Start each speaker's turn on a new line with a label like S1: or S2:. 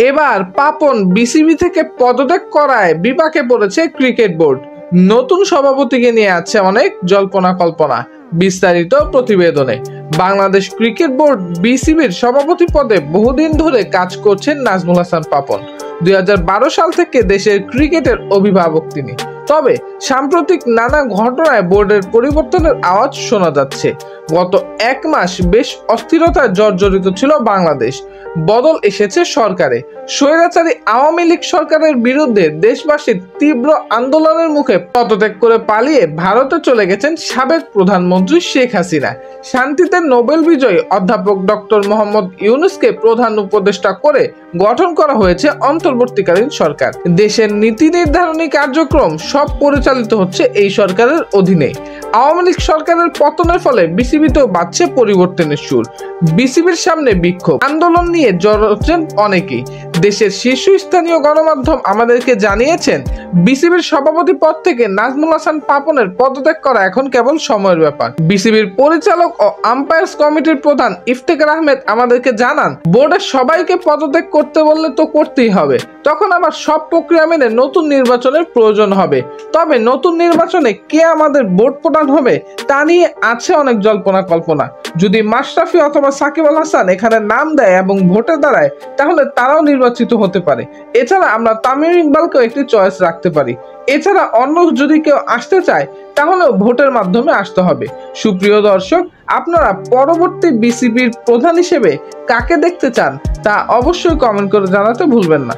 S1: এবার পাপন বিসিবি থেকে পদত্যাগ করায় বিপাকে পড়েছে ক্রিকেট বোর্ড। নতুন সভাপতিকে নিয়ে আছে অনেক জল্পনা কল্পনা। বিস্তারিত প্রতিবেদনে। বাংলাদেশ ক্রিকেট বোর্ড বিসিবির সভাপতি পদে বহুদিন ধরে কাজ করছেন নাজমুল হাসান পাপন। 2012 সাল থেকে দেশের ক্রিকেটের অভিভাবক তিনি। তবে সাম্প্রতিক নানা ঘটনায় বোর্ডের পরিবর্তনের আওয়াজ শোনা যাচ্ছে। গত এক মাস বেশ অস্থিরতায় জর্জরিত ছিল বাংলাদেশ। বদল এসেছে সরকারে। স্বৈরাচারী আওয়ামী লীগ সরকারের বিরুদ্ধে দেশবাসীর তীব্র আন্দোলনের মুখে পদত্যাগ করে পালিয়ে ভারতে চলে গেছেন সাবেক প্রধানমন্ত্রী শেখ হাসিনা। শান্তিতে নোবেল বিজয়ী অধ্যাপক ডক্টর মোহাম্মদ ইউনূসকে প্রধান উপদেষ্টা করে গঠন করা হয়েছে অন্তর্বর্তীকালীন সরকার। দেশের নীতি নির্ধারণী কার্যক্রম সব পরিচালিত হচ্ছে এই সরকারের অধীনে। আওয়ামী লীগ সরকারের পতনের ফলে বিসিবিতেও বাজছে পরিবর্তনের সুর। বিসিবির সামনে বিক্ষোভ আন্দোলন নিয়ে জড় হচ্ছেন অনেকেই। দেশের শীর্ষস্থানীয় গণমাধ্যম আমাদেরকে জানিয়েছেন, বিসিবির সভাপতি পদ থেকে নাজমুল হাসান পাপনের পদত্যাগ করা এখন কেবল সময়ের ব্যাপার। বিসিবির পরিচালক ও আম্পায়ার্স কমিটির প্রধান ইফতেখার আহমেদ আমাদেরকে জানান, বোর্ডের সবাইকে পদত্যাগ করতে বললে তো করতেই হবে, তখন আবার সব প্রক্রিয়া মেনে নতুন নির্বাচনের প্রয়োজন হবে। তবে নতুন নির্বাচনে কে আমাদের বোর্ড প্রধান হবে তা নিয়ে আছে অনেক জল্পনা কল্পনা। যদি মাশরাফি অথবা সাকিব আল হাসান এখানে নাম দেয় এবং ভোটে দাঁড়ায়, তাহলে তারাও নির্বাচিত হতে পারে। এছাড়া আমরা তামিম ইকবালকেও একটি চয়েস রাখতে পারি। এছাড়া অন্য যদি কেউ আসতে চায় তাহলেও ভোটের মাধ্যমে আসতে হবে। সুপ্রিয় দর্শক, আপনারা পরবর্তী বিসিবির প্রধান হিসেবে কাকে দেখতে চান তা অবশ্যই কমেন্ট করে জানাতে ভুলবেন না।